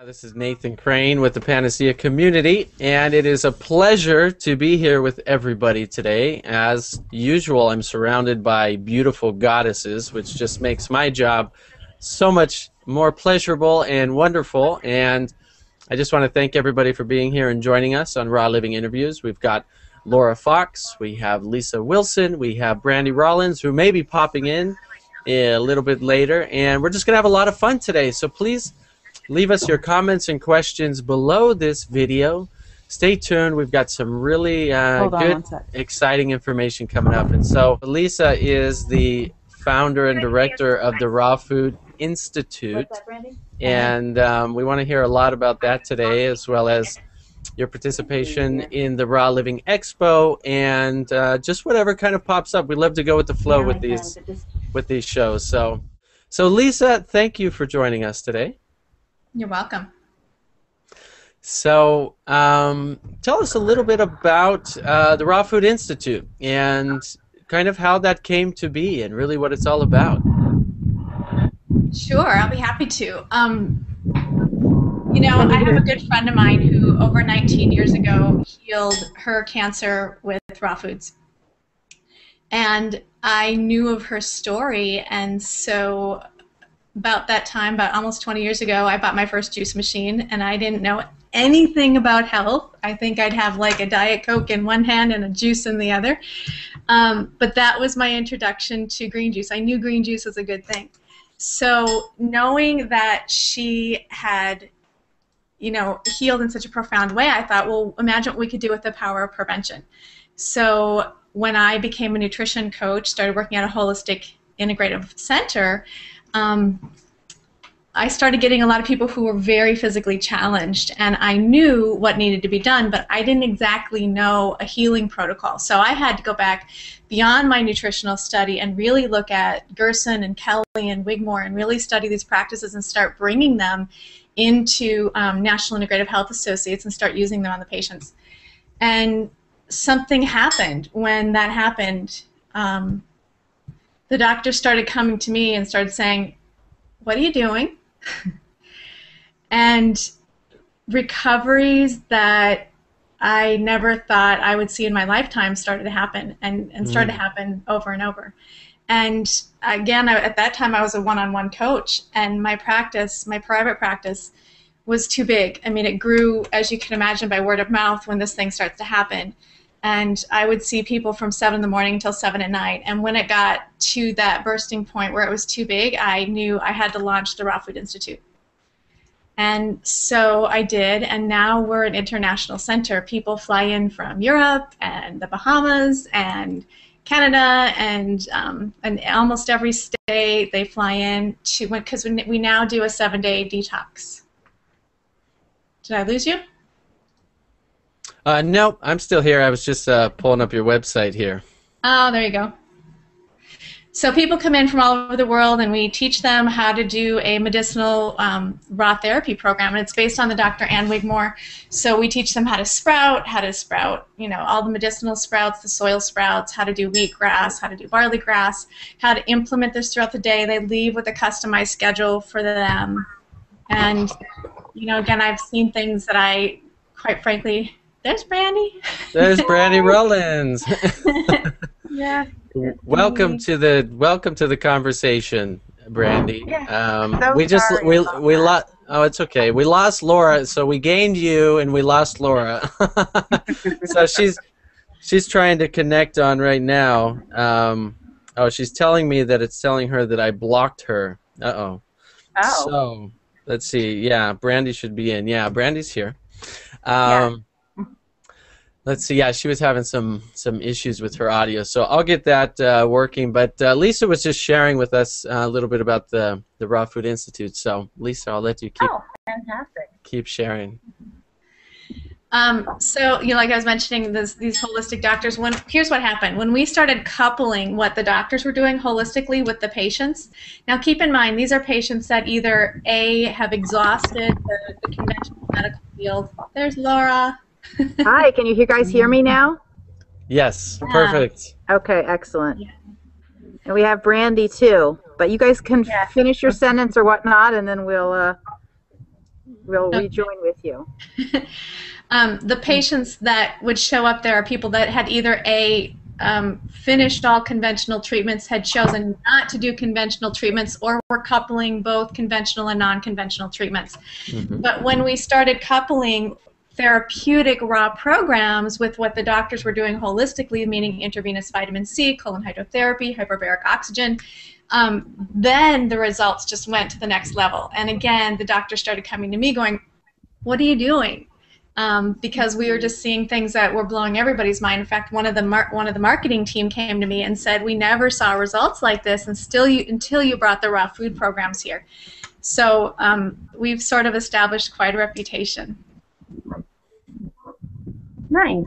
This is Nathan Crane with the Panacea Community, and it is a pleasure to be here with everybody today. As usual, I'm surrounded by beautiful goddesses, which just makes my job so much more pleasurable and wonderful. And I just want to thank everybody for being here and joining us on Raw Living Interviews. We've got Laura Fox, we have Lisa Wilson, we have Brandi Rollins, who may be popping in a little bit later, and we're just going to have a lot of fun today. So please leave us your comments and questions below this video. Stay tuned. We've got some really good, exciting information coming up. And so Lisa is the founder and director of the Raw Food Institute. And we want to hear a lot about that today, as well as your participation in the Raw Living Expo and just whatever kind of pops up. We love to go with the flow with these shows. So Lisa, thank you for joining us today. You're welcome. So tell us a little bit about the Raw Food Institute and kind of how that came to be and really what it's all about. Sure, I'll be happy to. You know, I have a good friend of mine who over 19 years ago healed her cancer with raw foods. And I knew of her story, and so about that time, about almost 20 years ago, I bought my first juice machine, and I didn't know anything about health. I think I'd have like a Diet Coke in one hand and a juice in the other. But that was my introduction to green juice. I knew green juice was a good thing. So knowing that she had, you know, healed in such a profound way, I thought, well, imagine what we could do with the power of prevention. So when I became a nutrition coach, started working at a holistic integrative center, I started getting a lot of people who were very physically challenged, and I knew what needed to be done, but I didn't exactly know a healing protocol. So I had to go back beyond my nutritional study and really look at Gerson and Kelly and Wigmore and really study these practices and start bringing them into National Integrative Health Associates and start using them on the patients. And something happened when that happened. The doctor started coming to me and started saying, "What are you doing?" And recoveries that I never thought I would see in my lifetime started to happen and started to happen over and over. And again, at that time I was a one-on-one coach, and my practice, my private practice, was too big. I mean, it grew, as you can imagine, by word of mouth when this thing starts to happen. And I would see people from 7 in the morning until 7 at night. And when it got to that bursting point where it was too big, I knew I had to launch the Raw Food Institute. And so I did, and now we're an international center. People fly in from Europe and the Bahamas and Canada and almost every state they fly in to, because we now do a 7-day detox. Did I lose you? Nope, I'm still here. I was just pulling up your website here. Oh, there you go. So people come in from all over the world, and we teach them how to do a medicinal raw therapy program, and it's based on the Dr. Ann Wigmore. So we teach them how to sprout, you know, all the medicinal sprouts, the soil sprouts, how to do wheatgrass, how to do barley grass, how to implement this throughout the day. They leave with a customized schedule for them. And, you know, again, I've seen things that I, quite frankly, there's Brandi. There's Brandi Rollins. Yeah. Welcome to the conversation, Brandi. We lost. Oh, it's okay. We lost Laura, so we gained you, and we lost Laura. So she's trying to connect on right now. Oh, she's telling me that it's telling her that I blocked her. Uh-oh. Oh. So let's see. Yeah, Brandi should be in. Yeah, Brandi's here. Yeah. Let's see. Yeah, she was having some issues with her audio, so I'll get that working. But Lisa was just sharing with us a little bit about the Raw Food Institute. So Lisa, I'll let you keep sharing. So, you know, like I was mentioning, these holistic doctors. Here's what happened when we started coupling what the doctors were doing holistically with the patients. Now, keep in mind, these are patients that either A, have exhausted the conventional medical field. There's Laura. Hi, can you guys hear me now? Yes, perfect. Okay, excellent. Yeah. And we have Brandi too, but you guys can finish your sentence or whatnot, and then we'll we'll rejoin with you. The patients that would show up there are people that had either finished all conventional treatments, had chosen not to do conventional treatments, or were coupling both conventional and non-conventional treatments. But when we started coupling therapeutic raw programs with what the doctors were doing holistically, meaning intravenous vitamin C, colon hydrotherapy, hyperbaric oxygen, then the results just went to the next level. And again, the doctors started coming to me going, what are you doing? Because we were just seeing things that were blowing everybody's mind. In fact, one of the marketing team came to me and said, we never saw results like this until you brought the raw food programs here. So we've sort of established quite a reputation. Nice.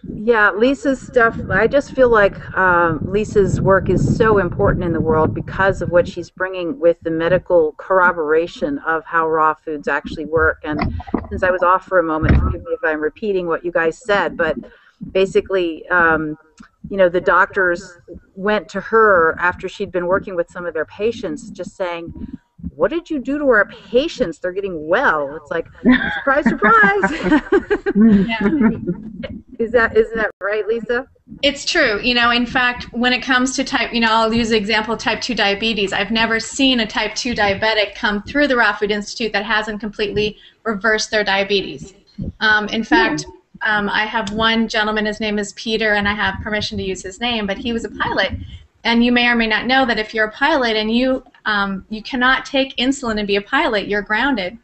Yeah, Lisa's stuff, I just feel like Lisa's work is so important in the world because of what she's bringing with the medical corroboration of how raw foods actually work. And since I was off for a moment, forgive me if I'm repeating what you guys said, but basically, you know, the doctors went to her after she'd been working with some of their patients just saying, what did you do to our patients? They're getting well. It's like, surprise, surprise. Isn't that right, Lisa? It's true. You know, in fact, when it comes to I'll use the example of type 2 diabetes. I've never seen a type 2 diabetic come through the Raw Food Institute that hasn't completely reversed their diabetes. In fact, I have one gentleman, his name is Peter, and I have permission to use his name, but he was a pilot. And you may or may not know that if you're a pilot and you cannot take insulin and be a pilot, you're grounded.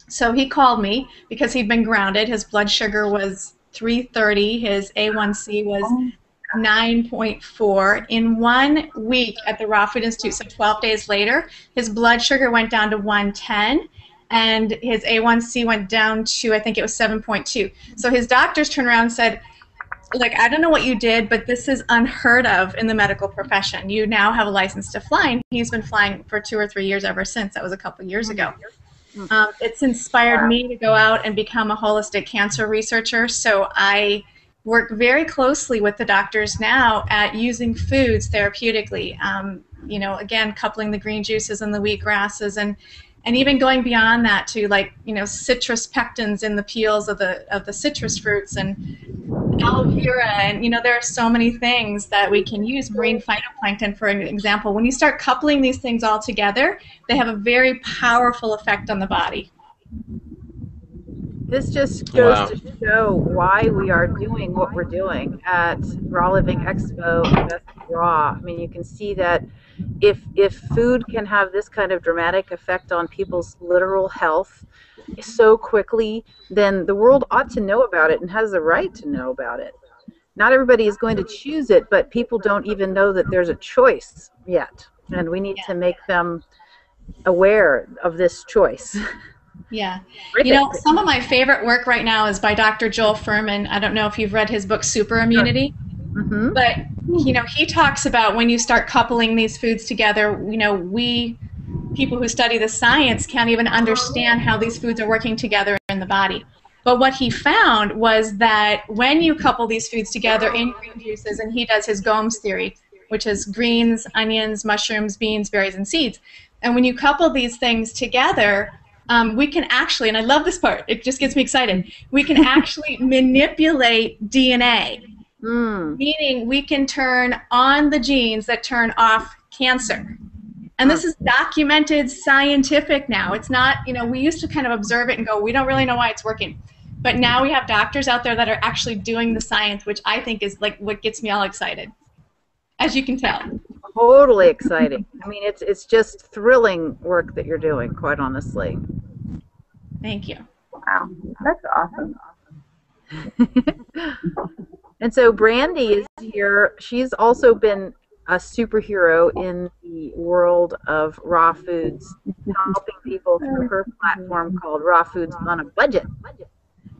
So he called me because he'd been grounded. His blood sugar was 330. His A1C was 9.4. In 1 week at the Raw Food Institute, so 12 days later, his blood sugar went down to 110. And his A1C went down to, I think it was 7.2. So his doctors turned around and said, like, I don't know what you did, but this is unheard of in the medical profession. You now have a license to fly. And he's been flying for 2 or 3 years ever since. That was a couple of years ago. It's inspired me to go out and become a holistic cancer researcher. So I work very closely with the doctors now at using foods therapeutically. You know, again, coupling the green juices and the wheatgrasses, and even going beyond that to, like, you know, citrus pectins in the peels of the citrus fruits, and aloe vera, and, you know, there are so many things that we can use. Marine phytoplankton, for an example. When you start coupling these things all together, they have a very powerful effect on the body. This just goes to show why we are doing what we're doing at Raw Living Expo and Best Raw. I mean, you can see that if food can have this kind of dramatic effect on people's literal health so quickly, then the world ought to know about it and has the right to know about it. Not everybody is going to choose it, but people don't even know that there's a choice yet, and we need to make them aware of this choice. Yeah. You know, some of my favorite work right now is by Dr. Joel Fuhrman. I don't know if you've read his book, Super Immunity. Mm-hmm. But, you know, he talks about when you start coupling these foods together, you know, we people who study the science can't even understand how these foods are working together in the body. But what he found was that when you couple these foods together in green juices, and he does his GOMS theory, which is greens, onions, mushrooms, beans, berries, and seeds. And when you couple these things together, we can actually, and I love this part, it just gets me excited, we can actually manipulate DNA, meaning we can turn on the genes that turn off cancer. And this is documented scientific now. It's not, you know, we used to kind of observe it and go, we don't really know why it's working. But now we have doctors out there that are actually doing the science, which I think is like what gets me all excited, as you can tell. Totally exciting. I mean, it's just thrilling work that you're doing, quite honestly. Thank you. Wow, that's awesome. And so Brandi is here. She's also been a superhero in the world of raw foods, helping people through her platform called Raw Foods on a Budget.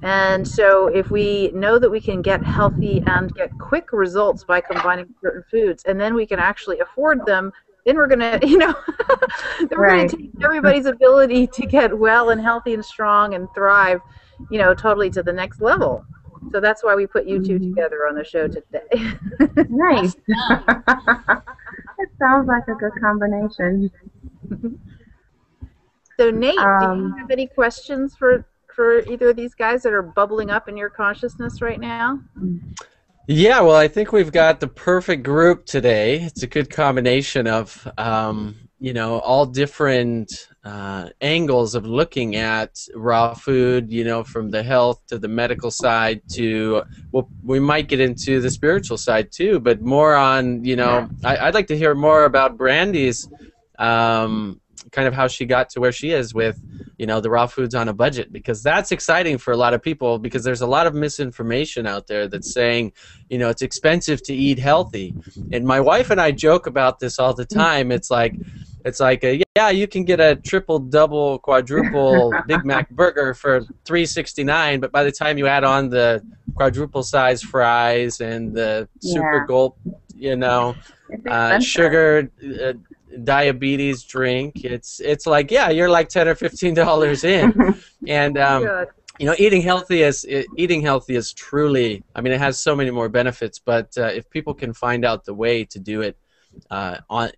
And so if we know that we can get healthy and get quick results by combining certain foods, and then we can actually afford them, then we're going to, you know, then we're going to take everybody's ability to get well and healthy and strong and thrive, you know, totally to the next level. So that's why we put you two together on the show today. Nice. It sounds like a good combination. So Nate, do you Um, have any questions for either of these guys that are bubbling up in your consciousness right now? Yeah, well, I think we've got the perfect group today. It's a good combination of, all different angles of looking at raw food, from the health to the medical side to, well, we might get into the spiritual side too, but more on, I'd like to hear more about Brandy's, kind of how she got to where she is with, the raw foods on a budget, because that's exciting for a lot of people, because there's a lot of misinformation out there that's saying, it's expensive to eat healthy. And my wife and I joke about this all the time. Yeah, you can get a triple, double, quadruple Big Mac burger for $3.69, but by the time you add on the quadruple size fries and the super yeah, gulp, it's expensive. sugar, diabetes drink, it's like, yeah, you're like $10 or $15 in. And Good. eating healthy is truly, I mean, it has so many more benefits, but if people can find out the way to do it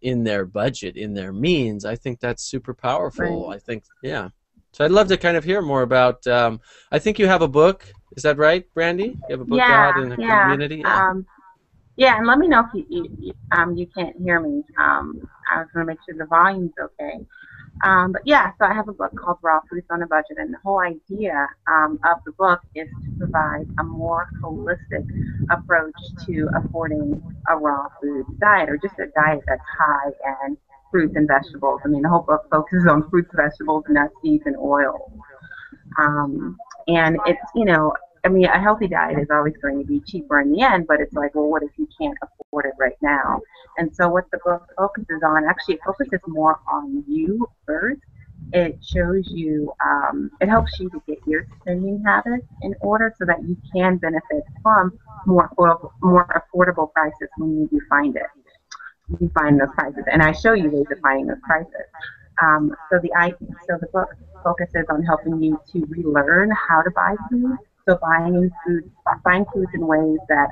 in their budget, in their means, I think that's super powerful. Right. I think, yeah. So I'd love to kind of hear more about, I think you have a book, is that right, Brandy? You have a book out Yeah, in the yeah. community? Yeah. Yeah, and let me know if you can't hear me. I was going to make sure the volume's okay. But yeah, so I have a book called Raw Foods on a Budget, and the whole idea of the book is to provide a more holistic approach to affording a raw food diet, or just a diet that's high in fruits and vegetables. I mean, the whole book focuses on fruits, vegetables, nuts, seeds, and oil. And it's, I mean, a healthy diet is always going to be cheaper in the end, but it's like, well, what if you can't afford it right now? And so what the book focuses on, actually, it focuses more on you first. It shows you, it helps you to get your spending habits in order so that you can benefit from more affordable prices when you do find it. You find those prices, and I show you ways of finding those prices. So the book focuses on helping you to relearn how to buy food. So buying foods in ways that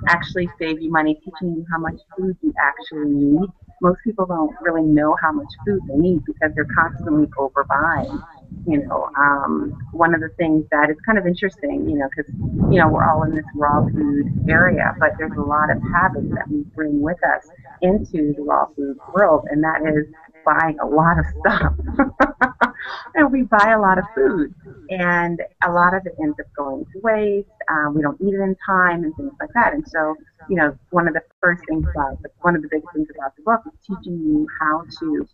actually save you money, teaching you how much food you actually need. Most people don't really know how much food they need because they're constantly overbuying. One of the things that is kind of interesting, because we're all in this raw food area, but there's a lot of habits that we bring with us into the raw food world, and that is buying a lot of stuff. And we buy a lot of food, and a lot of it ends up going to waste. We don't eat it in time and things like that. And so, one of the biggest things about the book is teaching you how to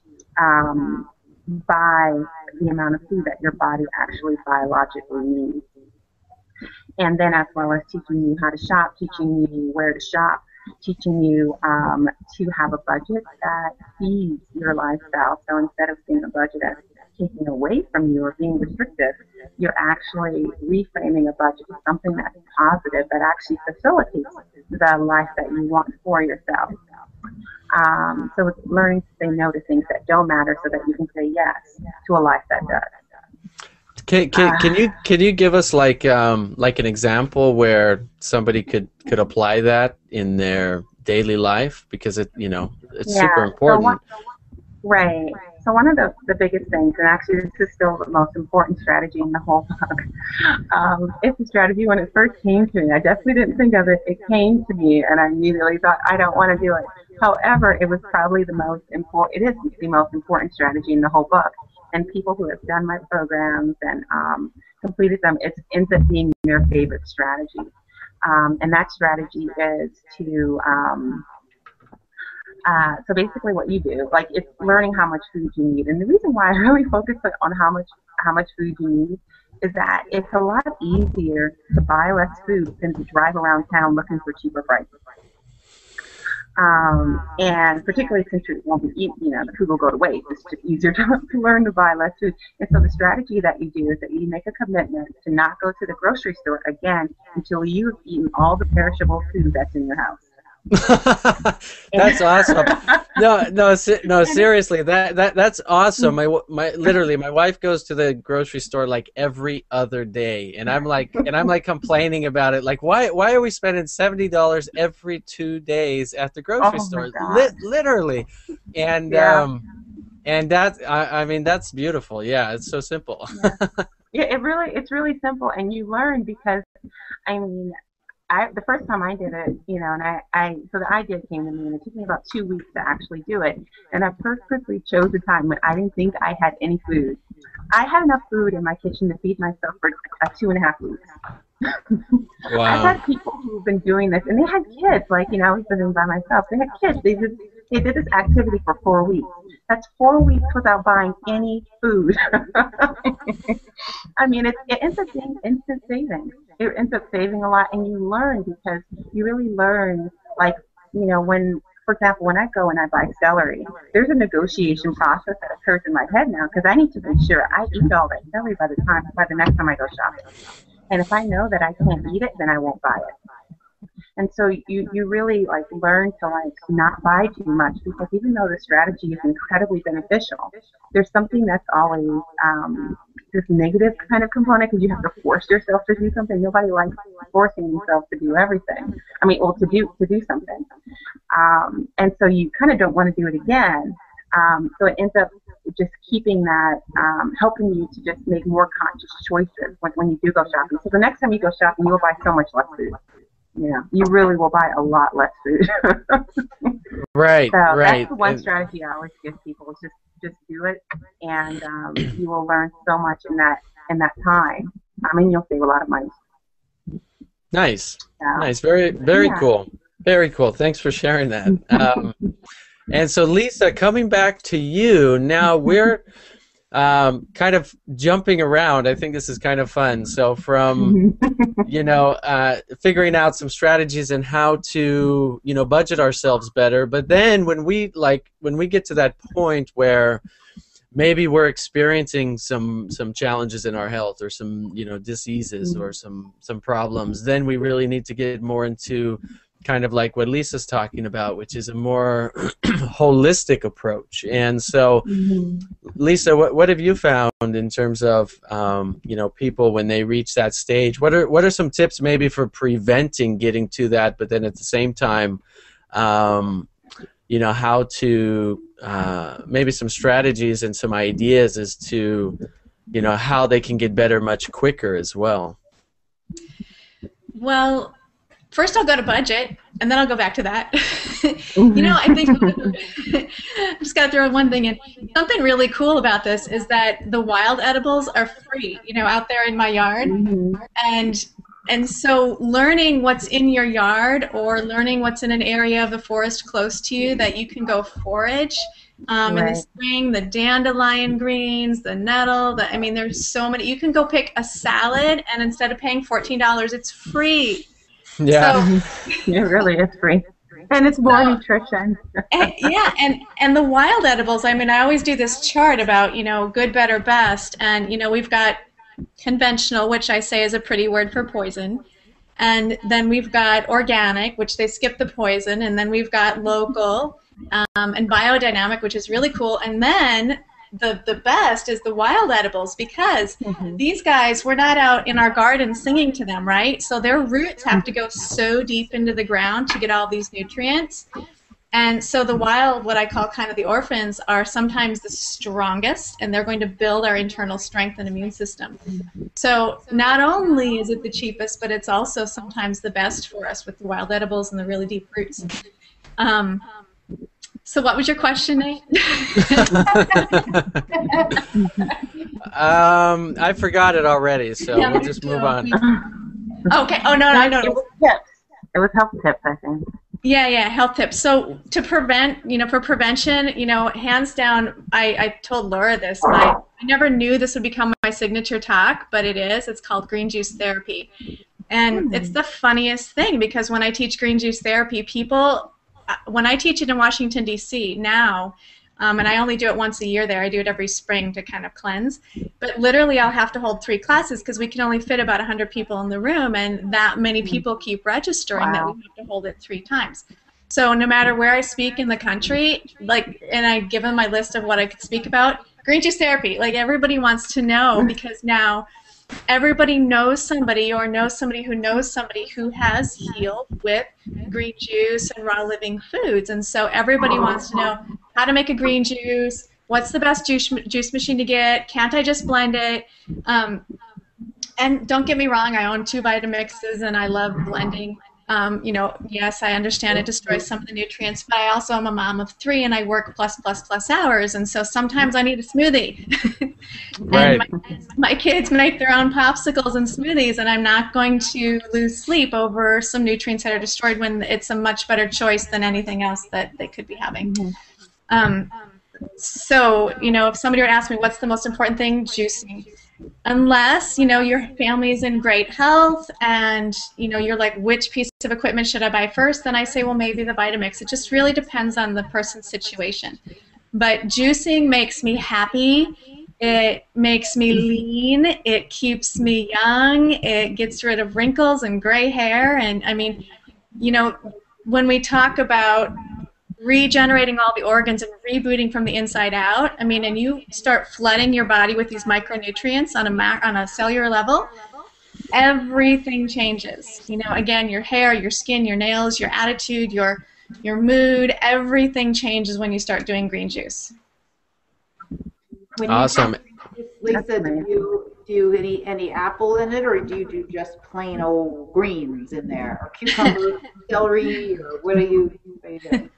buy the amount of food that your body actually biologically needs. And then as well as teaching you how to shop, teaching you where to shop, teaching you to have a budget that feeds your lifestyle. So instead of seeing a budget as taking away from you or being restrictive, you're actually reframing a budget as something that's positive, that actually facilitates the life that you want for yourself. So it's learning to say no to things that don't matter so that you can say yes to a life that does. Can you give us like an example where somebody could apply that in their daily life, because it's super important. Right. So one of the biggest things, and actually this is still the most important strategy in the whole book, it's a strategy when it first came to me. I definitely didn't think of it. It came to me, and I immediately thought, I don't want to do it. However, it was probably the most important. It is the most important strategy in the whole book. And people who have done my programs and completed them, it ends up being their favorite strategy. And that strategy is to so basically what you do, like, it's learning how much food you need. And the reason why I really focus on how much food you need is that it's a lot easier to buy less food than to drive around town looking for cheaper prices. And particularly since you won't be eating, the food will go to waste. It's just easier to learn to buy less food. And so the strategy that you do is that you make a commitment to not go to the grocery store again until you've eaten all the perishable food that's in your house. That's awesome. No, seriously, that's awesome. My wife goes to the grocery store like every other day, and I'm like complaining about it. Like, why are we spending $70 every 2 days at the grocery store? Literally, and yeah. And that, I mean, that's beautiful. Yeah, it's so simple. Yeah. Yeah, it's really simple, and you learn because, I mean, the first time I did it, and so the idea came to me, and it took me about 2 weeks to actually do it. And I purposely chose a time when I didn't think I had any food. I had enough food in my kitchen to feed myself for 2.5 weeks. I've Wow. had people who've been doing this, and they had kids. Like, I was living by myself. They had kids. They did this activity for 4 weeks. That's 4 weeks without buying any food. I mean, it ends up being instant savings. It ends up saving a lot, and you learn because you really learn, like, when, for example, when I go and I buy celery, there's a negotiation process that occurs in my head now because I need to make sure I eat all that celery by the next time I go shopping. And if I know that I can't eat it, then I won't buy it. And so you really like learn to like not buy too much because even though the strategy is incredibly beneficial, there's something that's always this negative kind of component because you have to force yourself to do something. Nobody likes forcing themselves to do everything. I mean, well, to do something. And so you kind of don't want to do it again. So it ends up just keeping that, helping you to just make more conscious choices when you do go shopping. So the next time you go shopping, you will buy so much less food. You really will buy a lot less food. Right, So right. that's the one strategy I always give people: is just do it, and you will learn so much in that time. I mean, you'll save a lot of money. Nice, So, nice. Very, very yeah. cool. Very cool. Thanks for sharing that. And so, Lisa, coming back to you, now we're kind of jumping around. I think this is kind of fun. So from, figuring out some strategies and how to, budget ourselves better. But then when we get to that point where maybe we're experiencing some challenges in our health or some, diseases or some problems, then we really need to get more into kind of like what Lisa's talking about, which is a more holistic approach. And so, Lisa, what have you found in terms of people when they reach that stage? What are some tips maybe for preventing getting to that, but then at the same time, how to maybe some strategies and some ideas as to how they can get better much quicker as well? Well, first I'll go to budget, and then I'll go back to that. I think I just got to throw one thing in. Something really cool about this is that the wild edibles are free, out there in my yard. And so learning what's in your yard or learning what's in an area of the forest close to you that you can go forage in the spring, the dandelion greens, the nettle, there's so many. You can go pick a salad, and instead of paying $14, it's free. Yeah. So, it really is free. And it's more nutrition. and the wild edibles, I always do this chart about, good, better, best. And, we've got conventional, which I say is a pretty word for poison. And then we've got organic, which they skip the poison. And then we've got local and biodynamic, which is really cool. And then the best is the wild edibles because these guys, we're not out in our garden singing to them, right? So their roots have to go so deep into the ground to get all these nutrients. And so the wild, what I call kind of the orphans, are sometimes the strongest, and they're going to build our internal strength and immune system. So not only is it the cheapest, but it's also sometimes the best for us with the wild edibles and the really deep roots. So what was your question, Nate? I forgot it already, so we'll just move on. Okay. Oh, no, I know. It was tips. It was health tips, I think. Yeah, health tips. So to prevent, for prevention, hands down, I told Laura this. I never knew this would become my signature talk, but it is. It's called green juice therapy. And it's the funniest thing because when I teach green juice therapy, people, when I teach it in Washington, D.C. now, and I only do it once a year there. I do it every spring to kind of cleanse. But literally I'll have to hold 3 classes because we can only fit about 100 people in the room, and that many people keep registering that we have to hold it 3 times. So no matter where I speak in the country, and I give them my list of what I could speak about, green juice therapy, everybody wants to know because now everybody knows somebody or knows somebody who has healed with green juice and raw living foods. And so everybody wants to know how to make a green juice, what's the best juice machine to get? Can't I just blend it? And don't get me wrong, I own 2 Vitamixes and I love blending. You know, yes, I understand it destroys some of the nutrients, but I also am a mom of 3 and I work plus hours, and so sometimes I need a smoothie. And Right. my kids make their own popsicles and smoothies, and I'm not going to lose sleep over some nutrients that are destroyed when it's a much better choice than anything else that they could be having. So, you know, if somebody were to ask me what's the most important thing, juicing. Unless, you know, your family's in great health and, you know, you're like, which piece of equipment should I buy first? Then I say, well, maybe the Vitamix. It just really depends on the person's situation. But juicing makes me happy. It makes me lean. It keeps me young. It gets rid of wrinkles and gray hair. And, I mean, you know, when we talk about regenerating all the organs and rebooting from the inside out. I mean, and you start flooding your body with these micronutrients on a cellular level, everything changes. You know, again, your hair, your skin, your nails, your attitude, your mood, everything changes when you start doing green juice. When Awesome. Lisa, do you any apple in it, or do you do just plain old greens in there, or cucumber, celery, or what are you doing?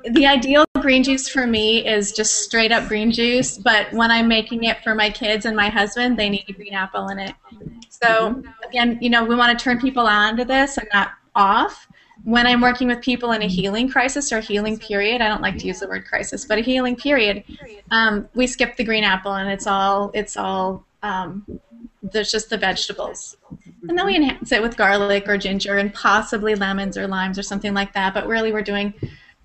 The ideal green juice for me is just straight up green juice, but when I'm making it for my kids and my husband, they need a green apple in it. So again, you know, we want to turn people on to this and not off. When I'm working with people in a healing crisis or healing period, I don't like to use the word crisis, but a healing period, we skip the green apple and it's all there's just the vegetables. And then we enhance it with garlic or ginger and possibly lemons or limes or something like that. But really we're doing,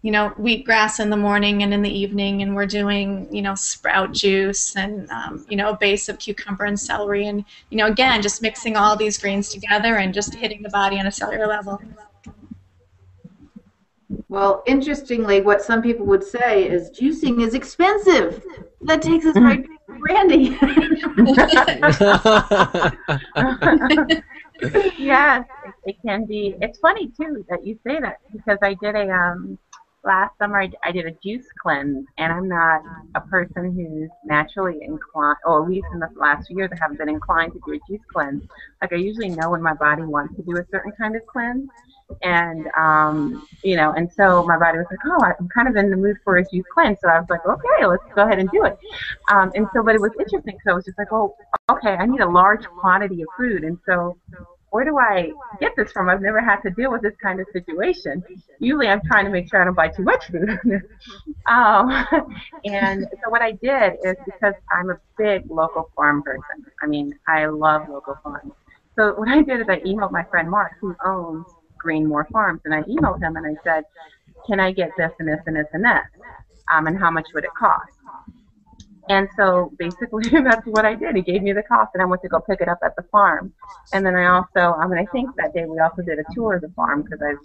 you know, wheatgrass in the morning and in the evening, and we're doing, you know, sprout juice and, you know, a base of cucumber and celery. And, you know, again, just mixing all these greens together and just hitting the body on a cellular level. Well, interestingly, what some people would say is juicing is expensive. That takes us right to Brandi. Yes, it can be. It's funny too that you say that, because I did a last summer I did a juice cleanse, and I'm not a person who's naturally inclined, or at least in the last few years I haven't been inclined to do a juice cleanse. Like, I usually know when my body wants to do a certain kind of cleanse, and you know, and so my body was like, oh, I'm kind of in the mood for a juice cleanse, so I was like, okay, let's go ahead and do it. And so, but it was interesting, because I was just like, oh, okay, I need a large quantity of food, and so where do I get this from? I've never had to deal with this kind of situation. Usually I'm trying to make sure I don't buy too much food. And so what I did is, because I'm a big local farm person, I mean, I love local farms. So what I did is I emailed my friend Mark, who owns Greenmore Farms, and I emailed him and I said, can I get this and this and this and this? And how much would it cost? And so basically that's what I did. He gave me the cost, and I went to go pick it up at the farm. And then I also, I think that day we also did a tour of the farm, because I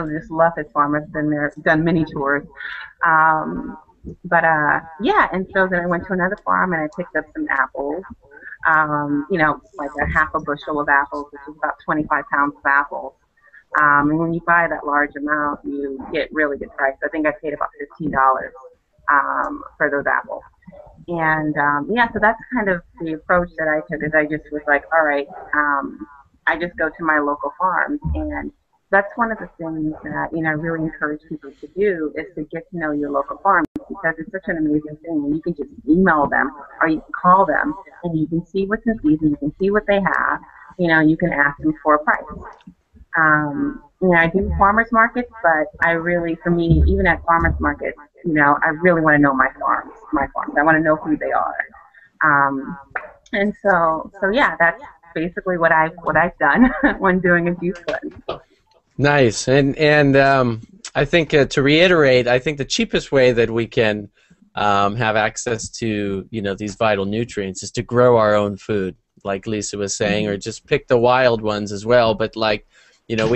just love his farm. I've been there, done many tours. Yeah, and so then I went to another farm and I picked up some apples, you know, like a half a bushel of apples, which is about 25 pounds of apples. And when you buy that large amount, you get really good price. I think I paid about $15 for those apples. And yeah, so that's kind of the approach that I took. Is I just was like, all right, I just go to my local farms, and that's one of the things that, you know, I really encourage people to do, is to get to know your local farms, because it's such an amazing thing. And you can just email them, or you can call them, and you can see what's in season, you can see what they have, you know, you can ask them for a price. You know, I do farmers markets, but I really, for me, even at farmers markets, you know, I really want to know my farms. I want to know who they are. And so yeah, that's basically what I've done when doing a juice cleanse. Nice. And I think, to reiterate, I think the cheapest way that we can have access to, you know, these vital nutrients is to grow our own food, like Lisa was saying, or just pick the wild ones as well. But, like, you know,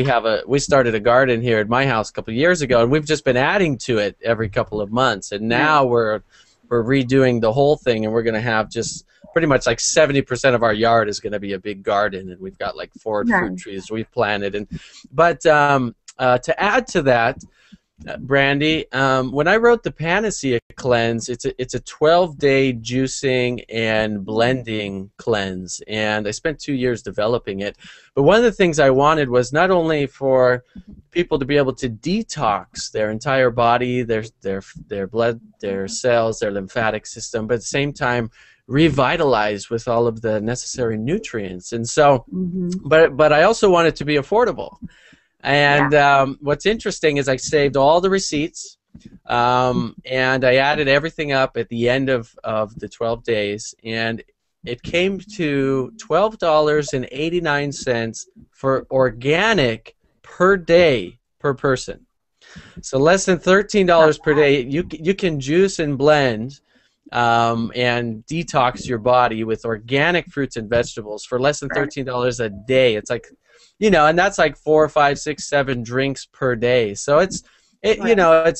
we started a garden here at my house a couple of years ago, and we've just been adding to it every couple of months. And now we're redoing the whole thing, and we're going to have just pretty much like 70% of our yard is going to be a big garden, and we've got like 4 fruit trees we've planted. But to add to that, Brandy, when I wrote the Panacea cleanse, it's a 12-day juicing and blending cleanse, and I spent 2 years developing it. But one of the things I wanted was not only for people to be able to detox their entire body, their blood, their cells, their lymphatic system, but at the same time revitalize with all of the necessary nutrients. And so, but I also want it to be affordable. And what's interesting is I saved all the receipts, and I added everything up at the end of the 12 days, and it came to $12.89 for organic per day per person. So less than $13 per day. You can juice and blend and detox your body with organic fruits and vegetables for less than $13 a day. It's like, and that's like 4, 5, 6, 7 drinks per day. So it's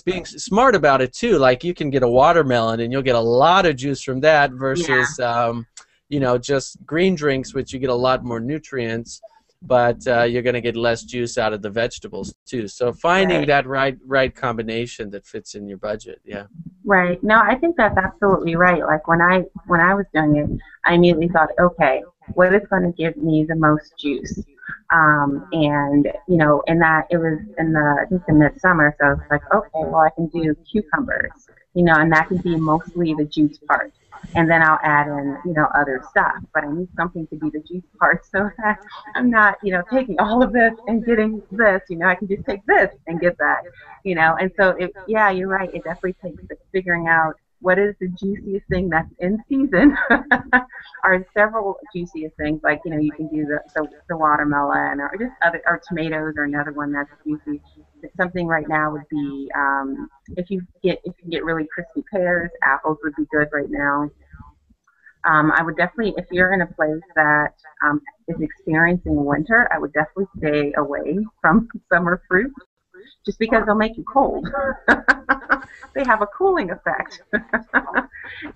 being smart about it too. Like you can get a watermelon and you'll get a lot of juice from that versus just green drinks, which you get a lot more nutrients, but you're going to get less juice out of the vegetables too. So finding that right combination that fits in your budget. Yeah. Right. No, I think that's absolutely right. Like when I was doing it, I immediately thought, okay, what is going to give me the most juice? And that it was I think the midsummer, so I was like, okay, well I can do cucumbers, and that can be mostly the juice part. And then I'll add in, other stuff. But I need something to be the juice part so that I'm not, taking all of this and getting this. I can just take this and get that, And so, you're right. It definitely takes figuring out what is the juiciest thing that's in season. Or several juiciest things, like, you can do the watermelon or just or tomatoes or another one that's juicy. Something right now would be if you get really crispy pears, apples would be good right now. I would definitely, if you're in a place that is experiencing winter, I would definitely stay away from summer fruit, just because they'll make you cold. They have a cooling effect.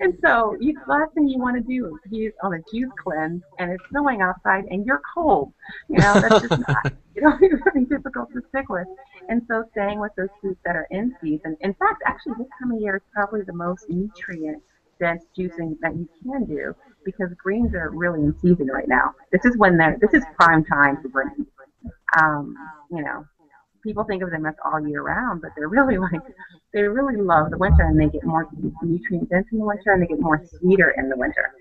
And so the last thing you want to do is be on a juice cleanse and it's snowing outside and you're cold. That's just not, it's really difficult to stick with. And so staying with those fruits that are in season. In fact, actually this time of year is probably the most nutrient dense juicing that you can do, because greens are really in season right now. This is prime time for greens. People think of them as all year round, but they really love the winter, and they get more nutrient dense in the winter, and they get more sweeter in the winter.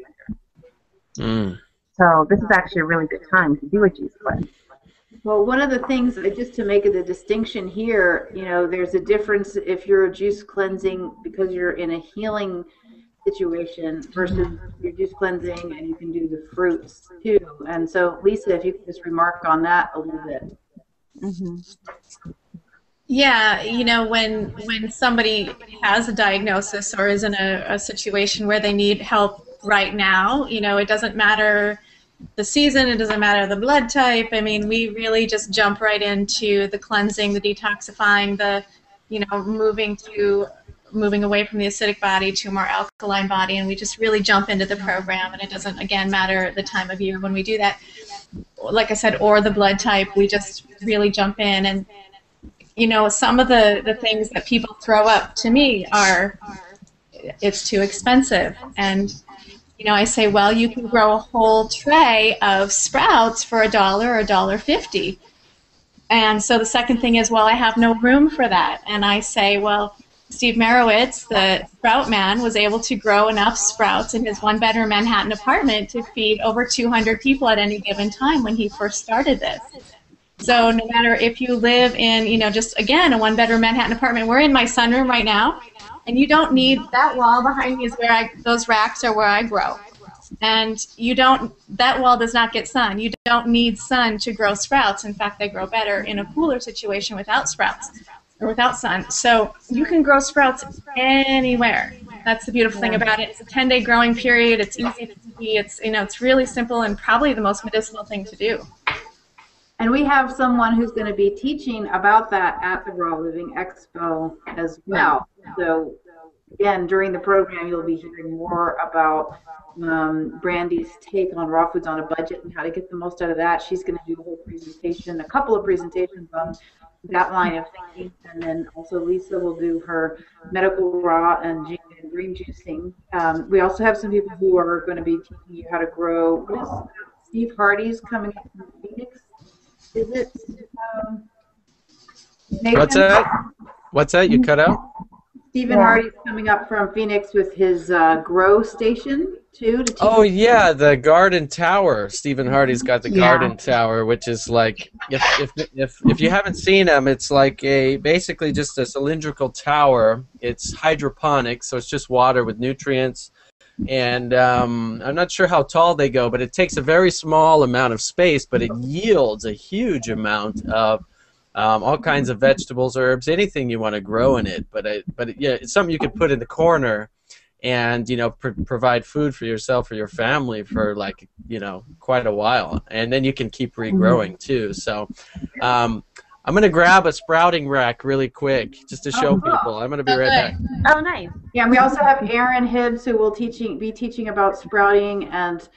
So this is actually a really good time to do a juice cleanse. Well, one of the things, just to make the distinction here, there's a difference if you're juice cleansing because you're in a healing situation versus you're juice cleansing and you can do the fruits too. And so, Lisa, if you could just remark on that a little bit. Yeah, when somebody has a diagnosis or is in a situation where they need help right now, it doesn't matter the season, it doesn't matter the blood type. I mean, we really just jump right into the cleansing, the detoxifying, the, moving away from the acidic body to a more alkaline body, and we just really jump into the program, and it doesn't, again, matter the time of year when we do that. Like I said, or the blood type, we just really jump in. And some of the things that people throw up to me are, it's too expensive. And I say, well, you can grow a whole tray of sprouts for $1 or $1.50. And so the second thing is, well, I have no room for that. And I say, well, Steve Merowitz, the sprout man, was able to grow enough sprouts in his one-bedroom Manhattan apartment to feed over 200 people at any given time when he first started this. So no matter if you live in, just, again, a one-bedroom Manhattan apartment, we're in my sunroom right now, and you don't need, that wall behind me is where those racks are where I grow. And that wall does not get sun. You don't need sun to grow sprouts. In fact, they grow better in a cooler situation without sprouts or without sun. So you can grow sprouts anywhere. That's the beautiful thing about it. It's a 10-day growing period. It's easy to see. It's really simple and probably the most medicinal thing to do. And we have someone who's going to be teaching about that at the Raw Living Expo as well. So again, during the program, you'll be hearing more about Brandy's take on raw foods on a budget and how to get the most out of that. She's going to do a whole presentation, a couple of presentations on that line of thinking, and then also Lisa will do her medical raw and green juicing. We also have some people who are going to be teaching you how to grow. What is Steve Hardy's coming up from Phoenix? Is it? Nathan? What's that? You cut out? Stephen Hardy's coming up from Phoenix with his grow station too. Oh yeah, the garden tower. Stephen Hardy's got the garden tower, which is like if you haven't seen him, it's like basically just a cylindrical tower. It's hydroponic, so it's just water with nutrients. And I'm not sure how tall they go, but it takes a very small amount of space, but it yields a huge amount of all kinds of vegetables, herbs, anything you want to grow in it. But yeah, it's something you could put in the corner, and provide food for yourself or your family for like quite a while, and then you can keep regrowing too. So I'm gonna grab a sprouting rack really quick just to show people. I'm gonna be right back. Oh, nice. Yeah, and we also have Erin Hibbs who will be teaching about sprouting, and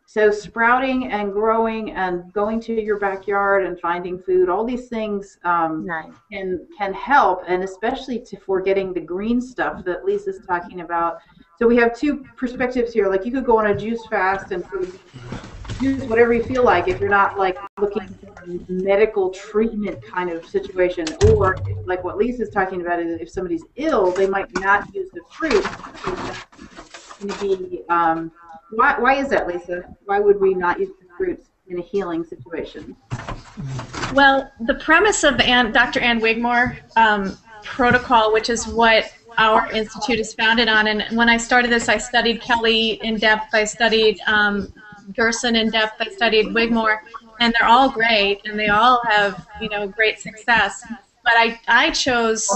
so sprouting and growing and going to your backyard and finding food, all these things can help, and especially for getting the green stuff that Lisa's talking about. So we have two perspectives here. Like you could go on a juice fast and juice whatever you feel like if you're not like looking for a medical treatment kind of situation, or like what Lisa's talking about is if somebody's ill, they might not use the fruit. Maybe why is that, Lisa? Why would we not use the fruits in a healing situation? Well, the premise of the Dr. Ann Wigmore protocol, which is what our institute is founded on, and when I started this, I studied Kelly in depth, I studied Gerson in depth, I studied Wigmore, and they're all great, and they all have great success. But I chose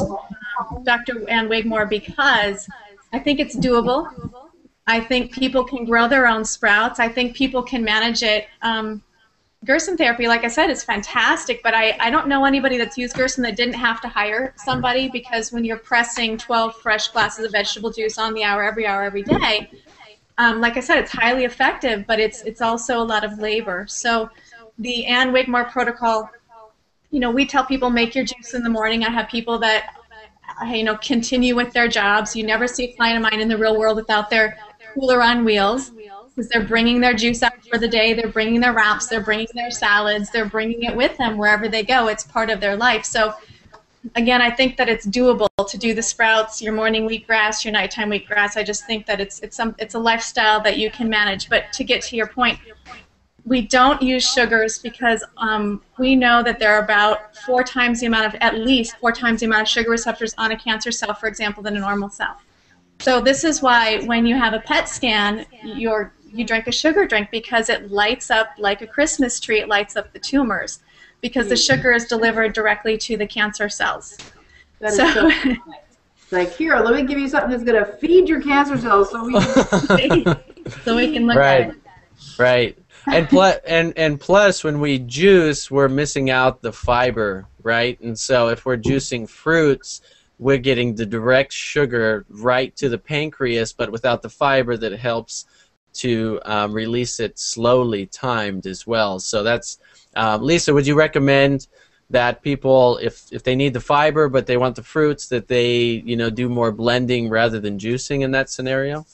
Dr. Ann Wigmore because I think it's doable. I think people can grow their own sprouts. I think people can manage it. Gerson therapy, like I said, is fantastic, but I don't know anybody that's used Gerson that didn't have to hire somebody, because when you're pressing 12 fresh glasses of vegetable juice on the hour, every day, like I said, it's highly effective, but it's also a lot of labor. So the Ann Wigmore protocol, we tell people make your juice in the morning. I have people that continue with their jobs. You never see a client of mine in the real world without their cooler on wheels, because they're bringing their juice out for the day, they're bringing their wraps, they're bringing their salads, they're bringing it with them wherever they go. It's part of their life. So again, I think that it's doable to do the sprouts, your morning wheatgrass, your nighttime wheatgrass. I just think that it's a lifestyle that you can manage. But to get to your point, we don't use sugars because we know that there are about at least four times the amount of sugar receptors on a cancer cell, for example, than a normal cell. So this is why when you have a PET scan, you drink a sugar drink, because it lights up like a Christmas tree. It lights up the tumors because the sugar is delivered directly to the cancer cells. That is so nice. Like, here, let me give you something that's going to feed your cancer cells so we can look at it. Right. And plus, when we juice, we're missing out the fiber, right? And so if we're juicing fruits, we're getting the direct sugar right to the pancreas, but without the fiber that helps to release it slowly, timed as well. So that's Lisa, would you recommend that people, if they need the fiber but they want the fruits, that they do more blending rather than juicing in that scenario?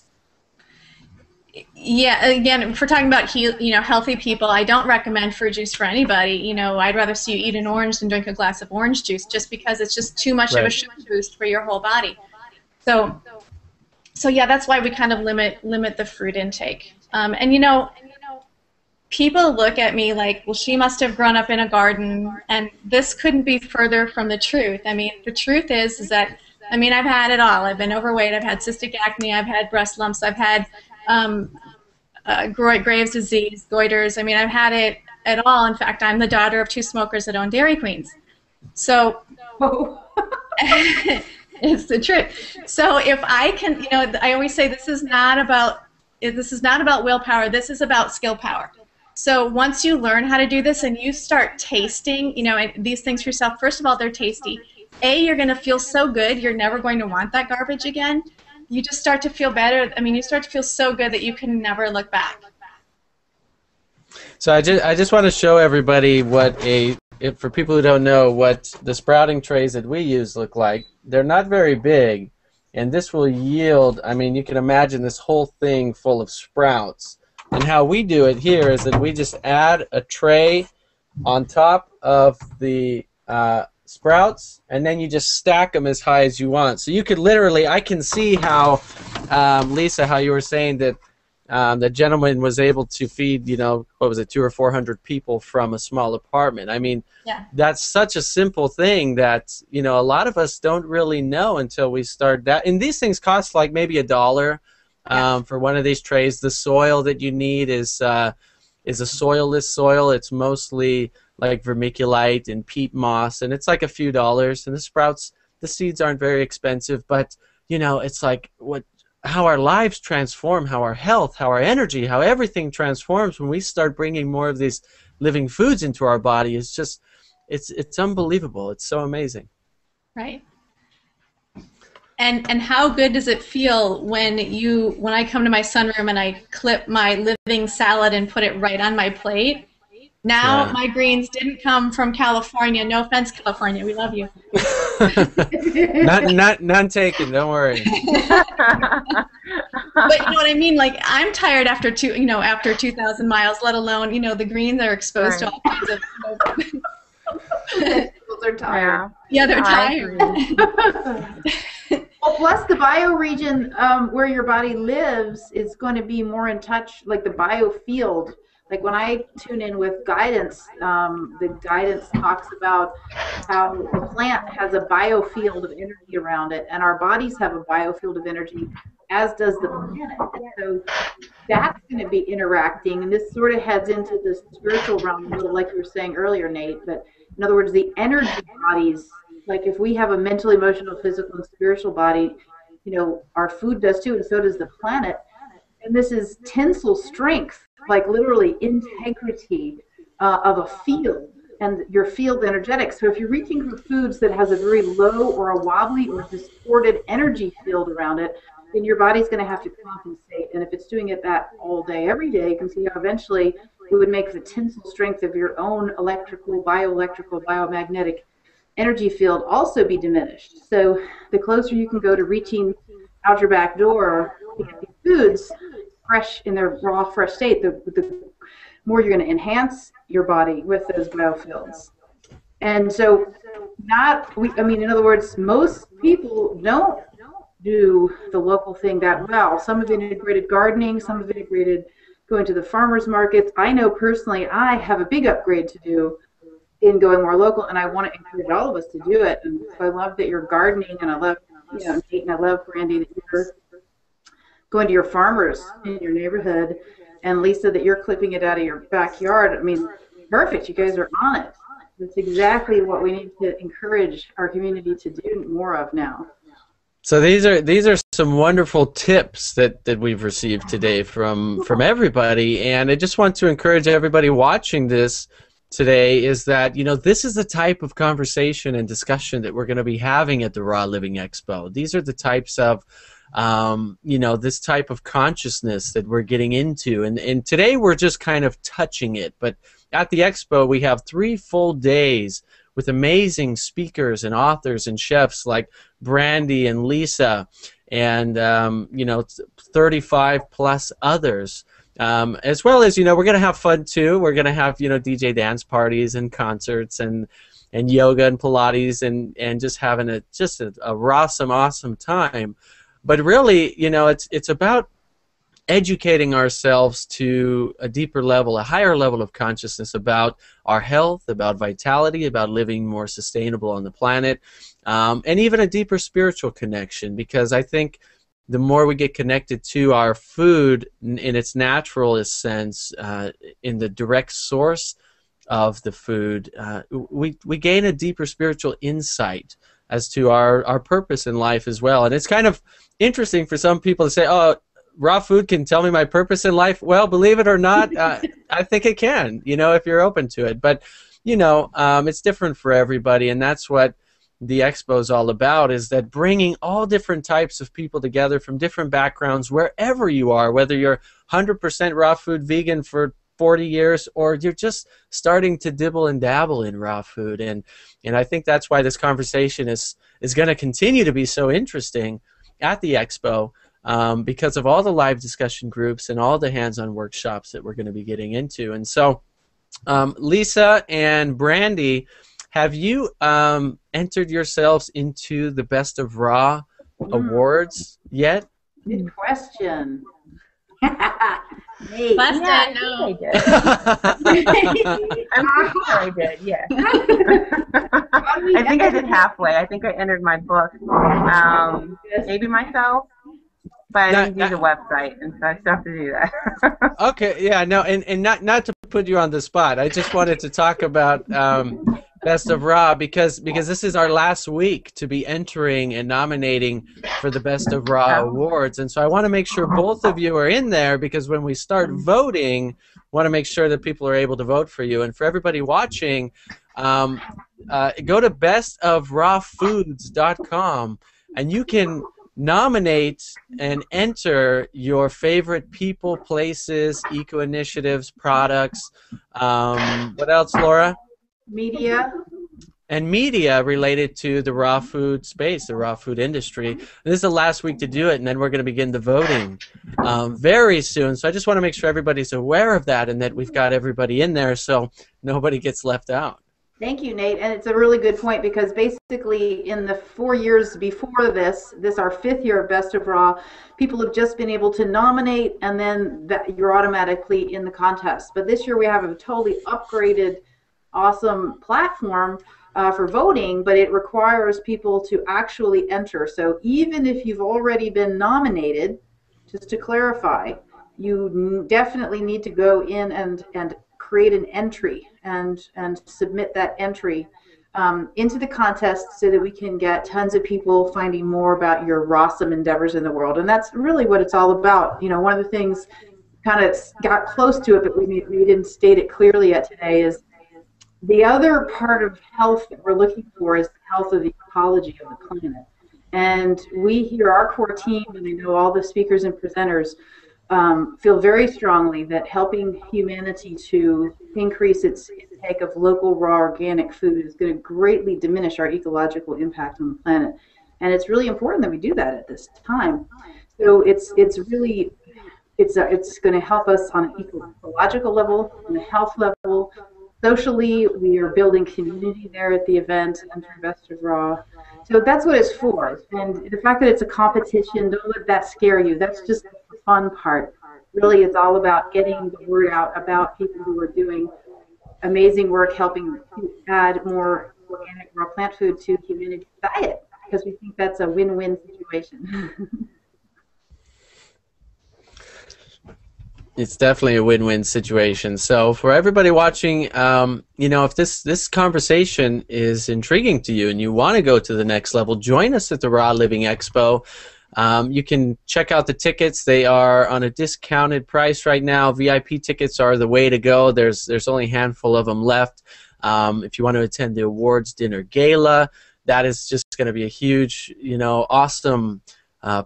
Yeah, again, if we're talking about healthy people, I don't recommend fruit juice for anybody. I'd rather see you eat an orange than drink a glass of orange juice, just because it's just too much of a sugar boost for your whole body. So yeah, that's why we kind of limit the fruit intake. And people look at me like, well, she must have grown up in a garden, and this couldn't be further from the truth. I mean, the truth is that I've had it all. I've been overweight. I've had cystic acne. I've had breast lumps. I've had Graves' disease, goiters. I've had it at all. In fact, I'm the daughter of two smokers that own Dairy Queens. So it's the truth. So if I can, I always say this is not about willpower. This is about skill power. So once you learn how to do this and you start tasting, these things for yourself, first of all, they're tasty. You're going to feel so good, you're never going to want that garbage again. you just start to feel better. I mean, you start to feel so good that you can never look back. So I just want to show everybody what for people who don't know what the sprouting trays that we use look like. They're not very big, and this will yield, I mean, you can imagine this whole thing full of sprouts. And how we do it here is that we just add a tray on top of the sprouts, and then you just stack them as high as you want. So you could literally, I can see how, Lisa, how you were saying that the gentleman was able to feed, you know, what was it, 200 or 400 people from a small apartment. I mean, yeah. That's such a simple thing that, you know, a lot of us don't really know until we start that. And these things cost like maybe $1 for one of these trays. The soil that you need is a soilless soil. It's mostly like vermiculite and peat moss, and it's like a few dollars. And the sprouts, the seeds aren't very expensive, but you know, it's like how our lives transform, how our health, how our energy, how everything transforms when we start bringing more of these living foods into our body. It's just, it's unbelievable. It's so amazing. Right. And how good does it feel when I come to my sunroom and I clip my living salad and put it right on my plate? Now my greens didn't come from California. No offense, California. We love you. None taken. Don't worry. But you know what I mean? Like, I'm tired after 2,000 miles, let alone, you know, the greens are exposed to all kinds of. They're tired. Yeah, they're tired. Well, plus the bioregion where your body lives is going to be more in touch, like the biofield. Like when I tune in with guidance, the guidance talks about how the plant has a biofield of energy around it, and our bodies have a biofield of energy, as does the planet. And so that's going to be interacting, and this sort of heads into the spiritual realm a little, like you were saying earlier, Nate. But in other words, the energy bodies, like if we have a mental, emotional, physical, and spiritual body, you know, our food does too, and so does the planet. And this is tensile strength, like literally integrity of a field and your field energetics. So if you're reaching for foods that has a very low or a wobbly or distorted energy field around it, then your body's going to have to compensate. And if it's doing it that all day, every day, you can see how eventually it would make the tensile strength of your own electrical, bioelectrical, biomagnetic energy field also be diminished. So the closer you can go to reaching out your back door to get these foods fresh in their raw, fresh state, the more you're going to enhance your body with those biofields. And so in other words, most people don't do the local thing that well. Some have integrated gardening, some have integrated going to the farmers markets. I know personally I have a big upgrade to do in going more local, and I want to encourage all of us to do it. And so I love that you're gardening, and I love, you know, Nate, and I love, Brandi, that you're going to your farmers in your neighborhood, and Lisa, that you're clipping it out of your backyard. I mean, perfect. You guys are on it. That's exactly what we need to encourage our community to do more of now. So these are some wonderful tips that we've received today from everybody, and I just want to encourage everybody watching this today is that, you know, this is the type of conversation and discussion that we're going to be having at the Raw Living Expo. These are the types of you know, this type of consciousness that we're getting into, and today we're just kind of touching it. But at the Expo we have 3 full days with amazing speakers and authors and chefs like Brandi and Lisa, and you know, 35 plus others, as well as, you know, we're gonna have fun too. We're gonna have, you know, DJ dance parties and concerts and yoga and Pilates and just having a awesome time. But really, you know, it's about educating ourselves to a deeper level, a higher level of consciousness about our health, about vitality, about living more sustainable on the planet, and even a deeper spiritual connection, because I think the more we get connected to our food in its naturalist sense, in the direct source of the food, we gain a deeper spiritual insight as to our purpose in life as well. And it's kind of interesting for some people to say, oh, raw food can tell me my purpose in life. Well, believe it or not, I think it can, you know, if you're open to it. But, you know, it's different for everybody, and that's what the Expo is all about, is that bringing all different types of people together from different backgrounds, wherever you are, whether you're 100% raw food vegan for 40 years or you're just starting to dibble and dabble in raw food. And I think that's why this conversation is going to continue to be so interesting at the Expo, because of all the live discussion groups and all the hands-on workshops that we're going to be getting into. And so Lisa and Brandi, have you entered yourselves into the Best of Raw awards yet? Good question. Busted, Yeah, no. I did. I'm pretty sure I did, yeah. I think I did halfway. I think I entered my book, maybe myself, but I didn't do the website, and so I still have to do that. Okay, yeah, no, and not to put you on the spot. I just wanted to talk about Best of Raw because this is our last week to be entering and nominating for the Best of Raw awards, and so I want to make sure both of you are in there, because when we start voting, I want to make sure that people are able to vote for you. And for everybody watching, go to bestofrawfoods.com and you can nominate and enter your favorite people, places, eco initiatives, products. What else, Laura? Media. And media related to the raw food space, the raw food industry. This is the last week to do it, and then we're going to begin the voting very soon. So I just want to make sure everybody's aware of that and that we've got everybody in there so nobody gets left out. Thank you, Nate. And it's a really good point, because basically in the 4 years before this our 5th year of Best of Raw, people have just been able to nominate, and then you're automatically in the contest. But this year we have a totally upgraded, awesome platform for voting, but it requires people to actually enter. So even if you've already been nominated, just to clarify, you definitely need to go in and create an entry and submit that entry into the contest so that we can get tons of people finding more about your rawesome endeavors in the world. And that's really what it's all about. You know, one of the things kind of got close to it, but we didn't state it clearly yet today, is the other part of health that we're looking for is the health of the ecology of the planet. And we here, our core team, and I know all the speakers and presenters, feel very strongly that helping humanity to increase its intake of local, raw, organic food is going to greatly diminish our ecological impact on the planet. And it's really important that we do that at this time. So it's going to help us on an ecological level, on a health level. Socially, we are building community there at the event under Best of Raw. So that's what it's for. And the fact that it's a competition, don't let that scare you. That's just the fun part. Really, it's all about getting the word out about people who are doing amazing work, helping to add more organic raw plant food to humanity's diet, because we think that's a win-win situation. It's definitely a win-win situation. So for everybody watching, you know, if this conversation is intriguing to you and you want to go to the next level, join us at the Raw Living Expo. You can check out the tickets. They are on a discounted price right now. VIP tickets are the way to go. There's only a handful of them left. If you want to attend the awards dinner gala, that is just going to be a huge, you know, awesome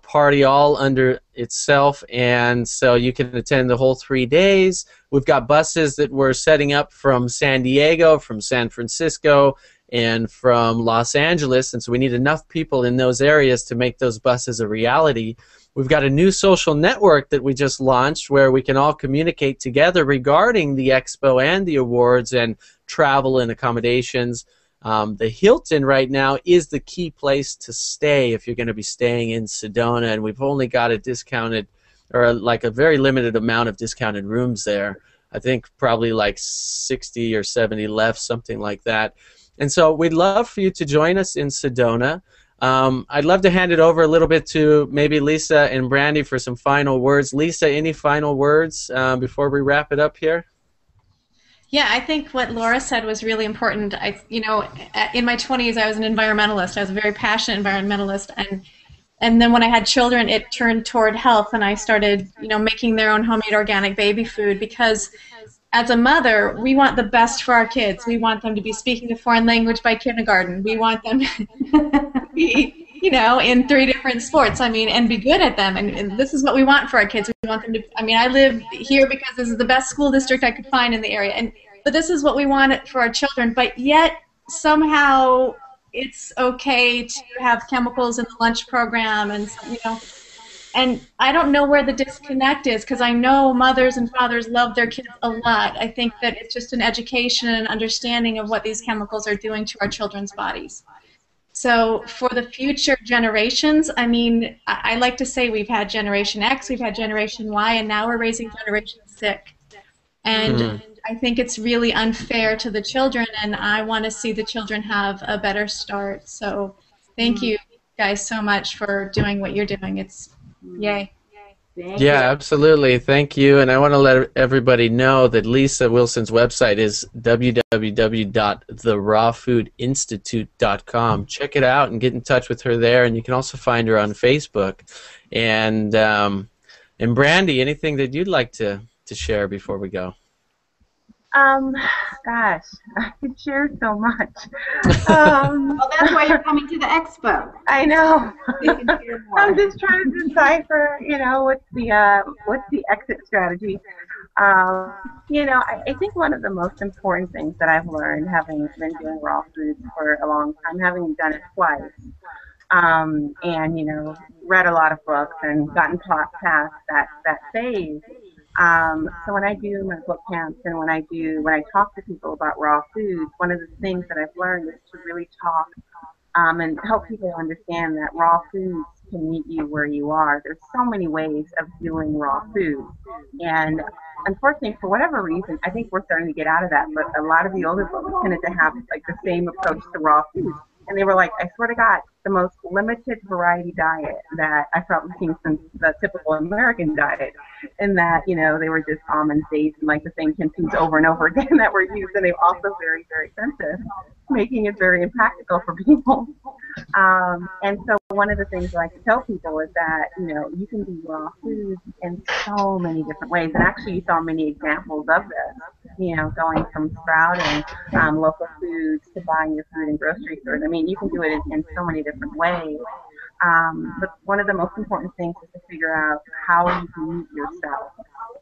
party all under itself, and so you can attend the whole 3 days. We've got buses that we're setting up from San Diego, from San Francisco, and from Los Angeles, and so we need enough people in those areas to make those buses a reality. We've got a new social network that we just launched where we can all communicate together regarding the Expo and the awards and travel and accommodations. The Hilton right now is the key place to stay if you're going to be staying in Sedona, and we've only got a discounted, or like a very limited amount of discounted rooms there. I think probably like 60 or 70 left, something like that. And so we'd love for you to join us in Sedona. I'd love to hand it over a little bit to maybe Lisa and Brandi for some final words. Lisa, any final words before we wrap it up here? Yeah, I think what Laura said was really important. You know, in my 20s, I was an environmentalist. I was a very passionate environmentalist, and then when I had children, it turned toward health, and I started, you know, making their own homemade organic baby food, because as a mother, we want the best for our kids. We want them to be speaking a foreign language by kindergarten. We want them to be, in 3 different sports. I mean, and be good at them. And this is what we want for our kids. We want them to. I mean, I live here because this is the best school district I could find in the area. But this is what we want for our children. But yet somehow it's okay to have chemicals in the lunch program, and I don't know where the disconnect is, because I know mothers and fathers love their kids a lot. I think that it's just an education and understanding of what these chemicals are doing to our children's bodies. So for the future generations, I mean, I like to say we've had Generation X, we've had Generation Y, and now we're raising Generation Sick. And I think it's really unfair to the children, and I want to see the children have a better start. So thank you guys so much for doing what you're doing. It's yay. Yeah, absolutely. Thank you. And I want to let everybody know that Lisa Wilson's website is www.therawfoodinstitute.com. Check it out and get in touch with her there. And you can also find her on Facebook. And Brandi, anything that you'd like to share before we go? Gosh, I could share so much. Well, that's why you're coming to the expo. I know. I'm just trying to decipher, what's the exit strategy. I think one of the most important things that I've learned, having been doing raw foods for a long time, having done it twice, and read a lot of books and gotten past that phase. So when I do my book camps and when I talk to people about raw foods, one of the things that I've learned is to really talk and help people understand that raw foods can meet you where you are. There's so many ways of doing raw food, and unfortunately, for whatever reason, I think we're starting to get out of that. But a lot of the older folks tended to have like the same approach to raw food. And they were like, I swear to God, the most limited variety diet that I felt looking since the typical American diet, in that, they were just almonds, dates, and like the same foods over and over again that were used, and they were also very, very expensive, making it very impractical for people. And so one of the things I like to tell people is that, you can do raw foods in so many different ways. And actually, you saw many examples of this, going from sprouting local foods to buying your food in grocery stores. I mean, you can do it in so many different ways. But one of the most important things is to figure out how you can meet yourself,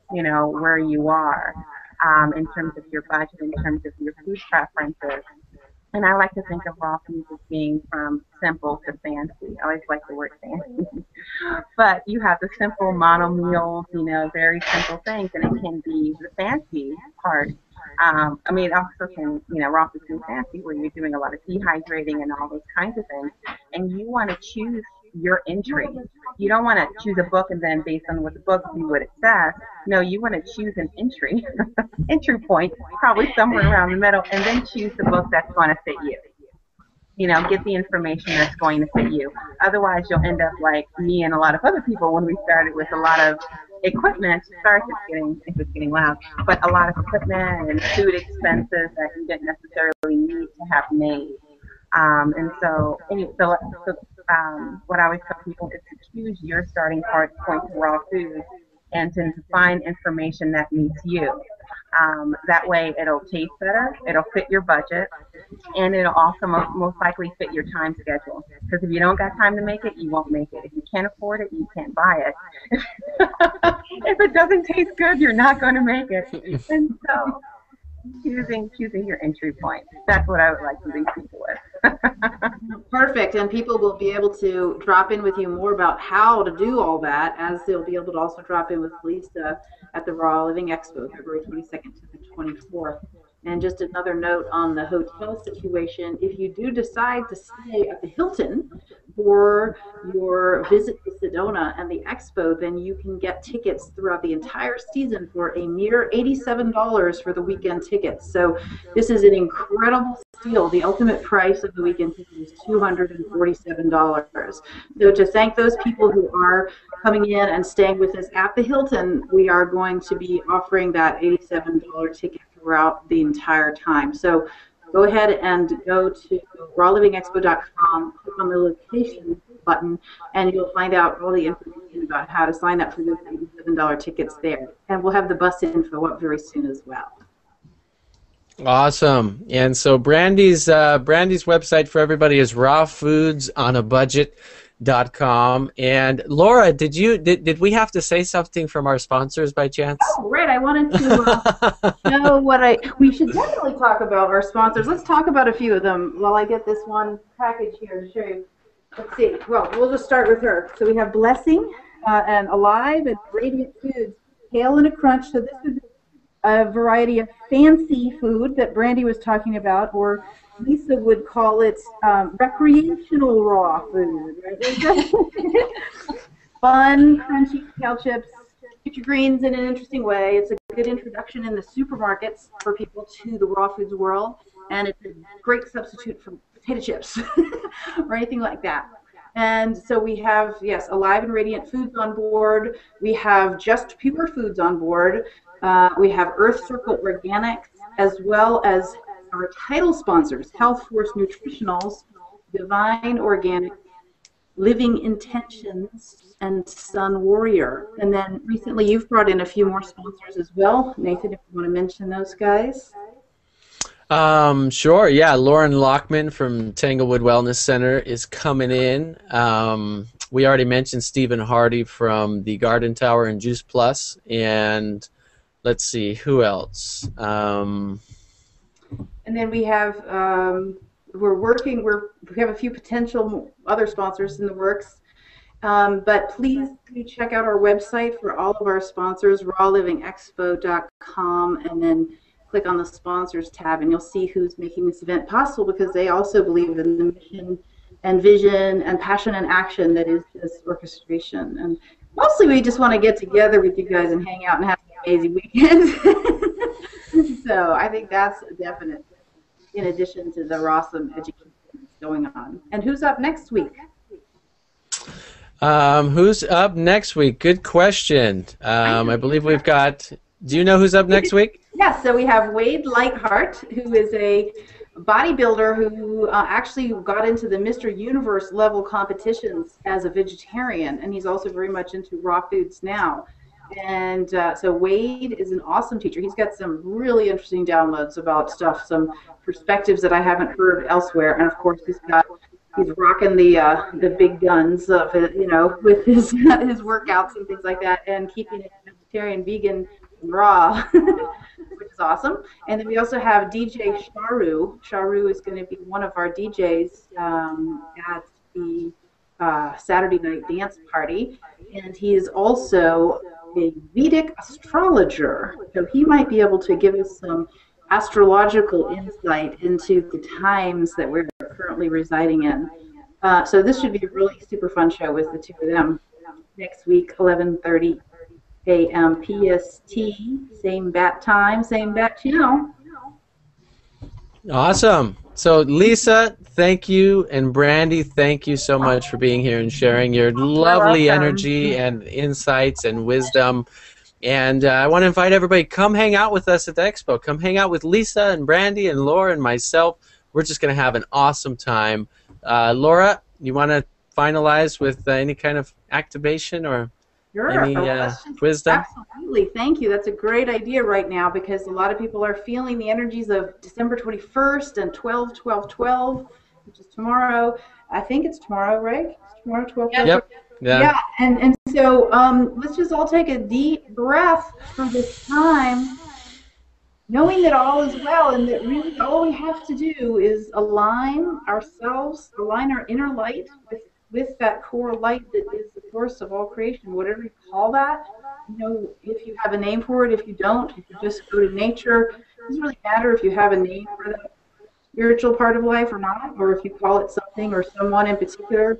where you are, in terms of your budget, in terms of your food preferences. And I like to think of raw foods as being from simple to fancy. I always like the word fancy. But you have the simple mono meals, very simple things, and it can be the fancy part. It also can, raw foods can be fancy, where you're doing a lot of dehydrating and all those kinds of things. And you want to choose your entry. You don't want to choose a book and then based on what the book do what it says. No, you want to choose an entry point, probably somewhere around the middle, and then choose the book that's going to fit you. Get the information that's going to fit you. Otherwise, you'll end up like me and a lot of other people when we started with a lot of equipment. Sorry if it's getting loud, but a lot of equipment and food expenses that you didn't necessarily need to have made. What I always tell people is to choose your starting point to raw foods and to find information that meets you. That way it'll taste better, it'll fit your budget, and it'll also most likely fit your time schedule. Because if you don't got time to make it, you won't make it. If you can't afford it, you can't buy it. If it doesn't taste good, you're not going to make it. And so choosing your entry point. That's what I would like to leave people with. Perfect. And people will be able to drop in with you more about how to do all that, as they'll be able to also drop in with Lisa at the Raw Living Expo, February 22nd to the 24th. And just another note on the hotel situation, if you do decide to stay at the Hilton for your visit to Sedona and the Expo, then you can get tickets throughout the entire season for a mere $87 for the weekend tickets. So this is an incredible steal. The ultimate price of the weekend ticket is $247. So to thank those people who are coming in and staying with us at the Hilton, we are going to be offering that $87 ticket throughout the entire time. So go ahead and go to rawlivingexpo.com, click on the location button, and you'll find out all the information about how to sign up for those $87 tickets there. And we'll have the bus info up very soon as well. Awesome. And so Brandy's website for everybody is rawfoodsonaBudget.com. And Laura, did we have to say something from our sponsors by chance? Oh, right. I wanted to know we should definitely talk about our sponsors. Let's talk about a few of them while I get this one package here to show you. Let's see. Well, we'll just start with her. So we have Blessing and Alive and Radiant Foods, Hail in a Crunch. So this is a variety of fancy food that Brandi was talking about, or Lisa would call it recreational raw food. Right? Fun, crunchy kale chips. Get your greens in an interesting way. It's a good introduction in the supermarkets for people to the raw foods world, and it's a great substitute for potato chips or anything like that. And so we have, yes, Alive and Radiant Foods on board. We have Just Pure Foods on board. We have Earth Circle Organics, as well as our title sponsors, Health Force Nutritionals, Divine Organic, Living Intentions, and Sun Warrior. And then recently you've brought in a few more sponsors as well. Nathan, if you want to mention those guys. Sure. Yeah, Lauren Lockman from Tanglewood Wellness Center is coming in. We already mentioned Stephen Hardy from the Garden Tower and Juice Plus, and let's see who else. And then we have we have a few potential other sponsors in the works. But please do check out our website for all of our sponsors, rawlivingexpo.com, and then click on the sponsors tab, and you'll see who's making this event possible, because they also believe in the mission and vision and passion and action that is this orchestration. And mostly we just want to get together with you guys and hang out and have an amazing weekend. So I think that's a definite, in addition to the awesome education that's going on. And who's up next week? Who's up next week? Good question. I believe we've got. Do you know who's up next week? Yes, so we have Wade Lightheart, who is a bodybuilder who actually got into the Mr. Universe level competitions as a vegetarian, and he's also very much into raw foods now. And so Wade is an awesome teacher. He's got some really interesting downloads about stuff, some perspectives that I haven't heard elsewhere, and of course he's rocking the big guns of it, with his workouts and things like that, and keeping it vegetarian, vegan, and raw, which is awesome. And then we also have DJ Sharu. Sharu is going to be one of our DJs at the Saturday night dance party, and he is also a Vedic astrologer, so he might be able to give us some astrological insight into the times that we're currently residing in. So this should be a really super fun show with the two of them next week, 11:30 a.m. PST, same bat time, same bat channel. Awesome. So Lisa, thank you, and Brandi, thank you so much for being here and sharing your lovely energy and insights and wisdom. And I want to invite everybody, come hang out with us at the Expo. Come hang out with Lisa and Brandi and Laura and myself. We're just going to have an awesome time. Laura, you want to finalize with any kind of activation or any wisdom? Absolutely. Thank you. That's a great idea right now, because a lot of people are feeling the energies of December 21st and 12/12/12, which is tomorrow. I think it's tomorrow, right? It's tomorrow, 12/12. Yep. Yeah. And so let's just all take a deep breath for this time, knowing that all is well, and that really all we have to do is align ourselves, align our inner light with that core light that is the source of all creation, whatever you call that. If you have a name for it, if you don't, if you just go to nature, it doesn't really matter if you have a name for that spiritual part of life or not, or if you call it something or someone in particular.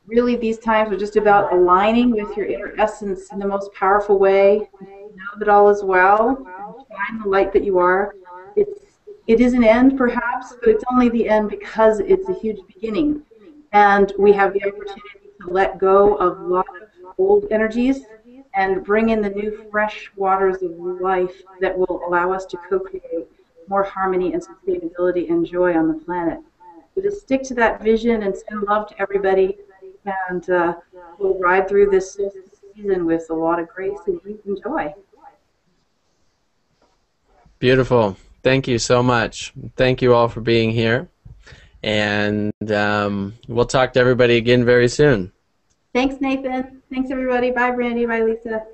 Really, these times are just about aligning with your inner essence in the most powerful way. Know that all is well. Find the light that you are. It is an end, perhaps, but it's only the end because it's a huge beginning. And we have the opportunity to let go of a lot of old energies and bring in the new, fresh waters of life that will allow us to co-create more harmony and sustainability and joy on the planet. So just stick to that vision and send love to everybody. And we'll ride through this season with a lot of grace and ease and joy. Beautiful. Thank you so much. Thank you all for being here. And we'll talk to everybody again very soon. Thanks, Nathan. Thanks, everybody. Bye, Brandi. Bye, Lisa.